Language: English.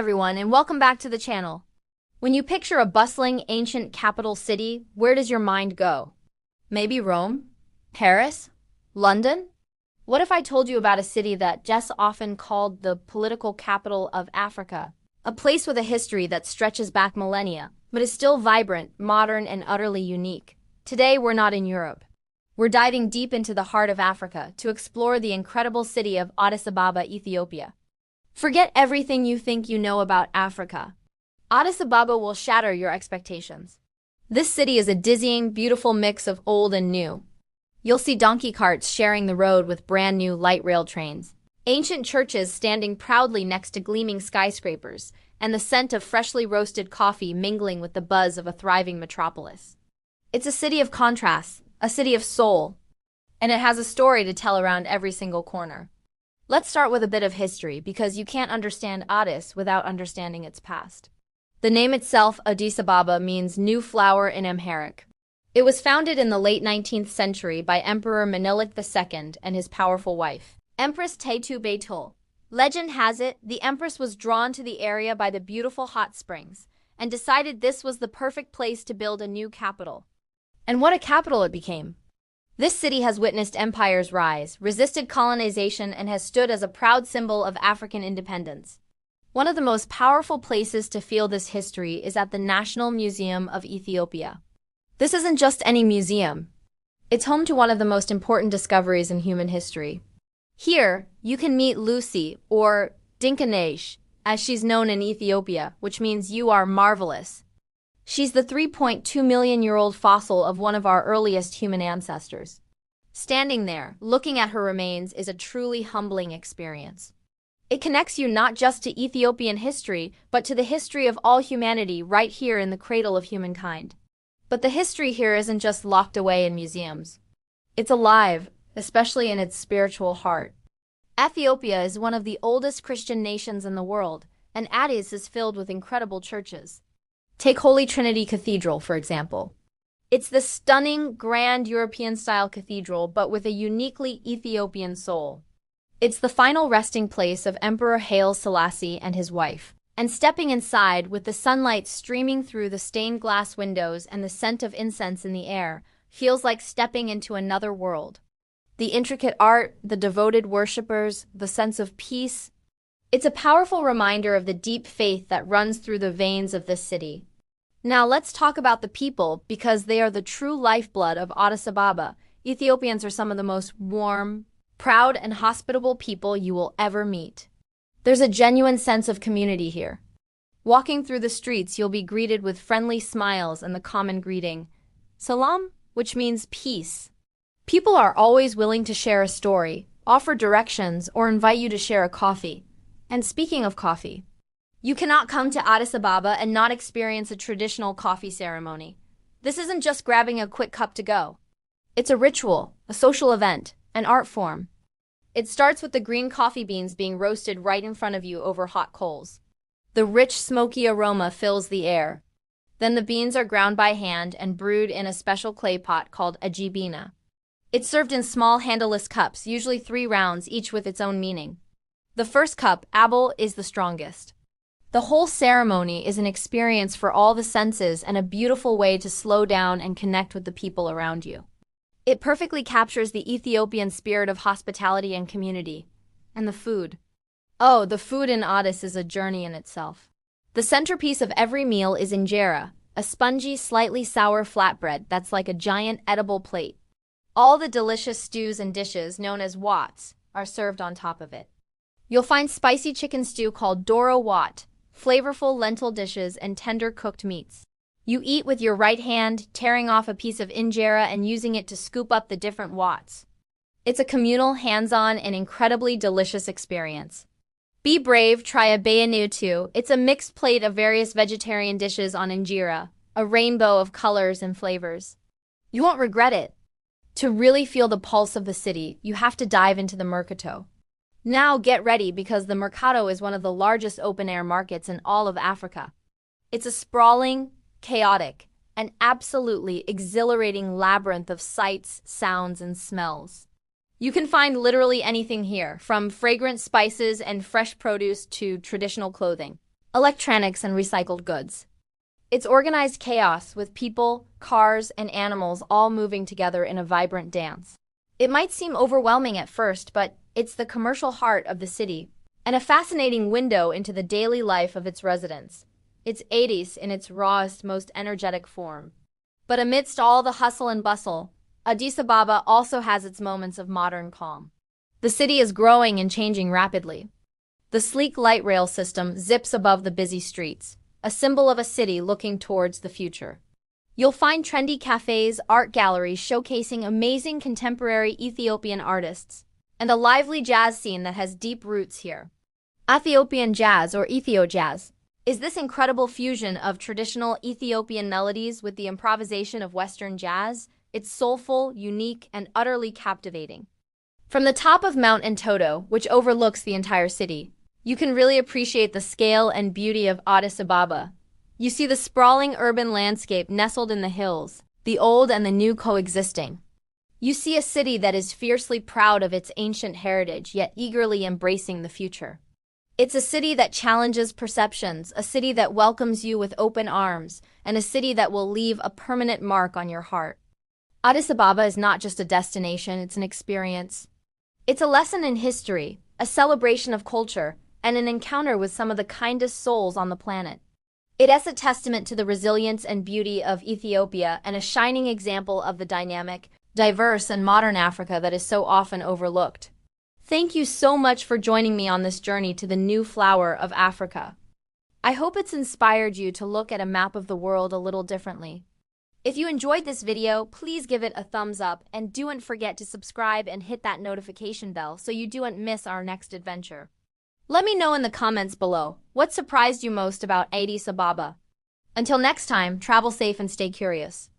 everyone, and welcome back to the channel. When you picture a bustling, ancient capital city, where does your mind go? Maybe Rome? Paris? London? What if I told you about a city that Jess often called the political capital of Africa? A place with a history that stretches back millennia, but is still vibrant, modern, and utterly unique. Today, we're not in Europe. We're diving deep into the heart of Africa to explore the incredible city of Addis Ababa, Ethiopia. Forget everything you think you know about Africa. Addis Ababa will shatter your expectations. This city is a dizzying, beautiful mix of old and new. You'll see donkey carts sharing the road with brand new light rail trains, ancient churches standing proudly next to gleaming skyscrapers, and the scent of freshly roasted coffee mingling with the buzz of a thriving metropolis. It's a city of contrasts, a city of soul, and it has a story to tell around every single corner. Let's start with a bit of history, because you can't understand Addis without understanding its past. The name itself, Addis Ababa, means new flower in Amharic. It was founded in the late 19th century by Emperor Menelik II and his powerful wife, Empress Taytu Beytul. Legend has it, the empress was drawn to the area by the beautiful hot springs and decided this was the perfect place to build a new capital. And what a capital it became! This city has witnessed empires rise, resisted colonization, and has stood as a proud symbol of African independence. One of the most powerful places to feel this history is at the National Museum of Ethiopia. This isn't just any museum. It's home to one of the most important discoveries in human history. Here, you can meet Lucy, or Dinkanesh, as she's known in Ethiopia, which means you are marvelous. She's the 3.2-million-year-old fossil of one of our earliest human ancestors. Standing there, looking at her remains, is a truly humbling experience. It connects you not just to Ethiopian history, but to the history of all humanity right here in the cradle of humankind. But the history here isn't just locked away in museums. It's alive, especially in its spiritual heart. Ethiopia is one of the oldest Christian nations in the world, and Addis is filled with incredible churches. Take Holy Trinity Cathedral, for example. It's the stunning, grand European-style cathedral, but with a uniquely Ethiopian soul. It's the final resting place of Emperor Haile Selassie and his wife. And stepping inside, with the sunlight streaming through the stained glass windows and the scent of incense in the air, feels like stepping into another world. The intricate art, the devoted worshippers, the sense of peace. It's a powerful reminder of the deep faith that runs through the veins of this city. Now let's talk about the people, because they are the true lifeblood of Addis Ababa. Ethiopians are some of the most warm, proud, and hospitable people you will ever meet. There's a genuine sense of community here. Walking through the streets, you'll be greeted with friendly smiles and the common greeting, Salam, which means peace. People are always willing to share a story, offer directions, or invite you to share a coffee. And speaking of coffee, you cannot come to Addis Ababa and not experience a traditional coffee ceremony. This isn't just grabbing a quick cup to go. It's a ritual, a social event, an art form. It starts with the green coffee beans being roasted right in front of you over hot coals. The rich, smoky aroma fills the air. Then the beans are ground by hand and brewed in a special clay pot called a jibina. It's served in small handleless cups, usually 3 rounds, each with its own meaning. The first cup, Abel, is the strongest. The whole ceremony is an experience for all the senses and a beautiful way to slow down and connect with the people around you. It perfectly captures the Ethiopian spirit of hospitality and community. And the food. Oh, the food in Addis is a journey in itself. The centerpiece of every meal is injera, a spongy, slightly sour flatbread that's like a giant edible plate. All the delicious stews and dishes, known as wats, are served on top of it. You'll find spicy chicken stew called doro wat, flavorful lentil dishes, and tender cooked meats. You eat with your right hand, tearing off a piece of injera and using it to scoop up the different wats. It's a communal, hands-on, and incredibly delicious experience. Be brave, try a bayanu too. It's a mixed plate of various vegetarian dishes on injera, a rainbow of colors and flavors. You won't regret it. To really feel the pulse of the city, you have to dive into the Mercato. Now get ready, because the Mercato is one of the largest open-air markets in all of Africa. It's a sprawling, chaotic, and absolutely exhilarating labyrinth of sights, sounds, and smells. You can find literally anything here, from fragrant spices and fresh produce to traditional clothing. electronics, and recycled goods. It's organized chaos with people, cars, and animals all moving together in a vibrant dance. It might seem overwhelming at first, but it's the commercial heart of the city and a fascinating window into the daily life of its residents. It's Addis in its rawest, most energetic form. But amidst all the hustle and bustle, Addis Ababa also has its moments of modern calm. The city is growing and changing rapidly. The sleek light rail system zips above the busy streets, a symbol of a city looking towards the future. You'll find trendy cafes, art galleries showcasing amazing contemporary Ethiopian artists, and a lively jazz scene that has deep roots here. Ethiopian jazz, or Ethio jazz, is this incredible fusion of traditional Ethiopian melodies with the improvisation of Western jazz. It's soulful, unique, and utterly captivating. From the top of Mount Entoto, which overlooks the entire city, you can really appreciate the scale and beauty of Addis Ababa. You see the sprawling urban landscape nestled in the hills, the old and the new coexisting. You see a city that is fiercely proud of its ancient heritage, yet eagerly embracing the future. It's a city that challenges perceptions, a city that welcomes you with open arms, and a city that will leave a permanent mark on your heart. Addis Ababa is not just a destination, it's an experience. It's a lesson in history, a celebration of culture, and an encounter with some of the kindest souls on the planet. It is a testament to the resilience and beauty of Ethiopia and a shining example of the dynamic, diverse, and modern Africa that is so often overlooked. Thank you so much for joining me on this journey to the new flower of Africa. I hope it's inspired you to look at a map of the world a little differently. If you enjoyed this video, please give it a thumbs up and don't forget to subscribe and hit that notification bell so you don't miss our next adventure. Let me know in the comments below what surprised you most about Addis Ababa. Until next time, travel safe and stay curious.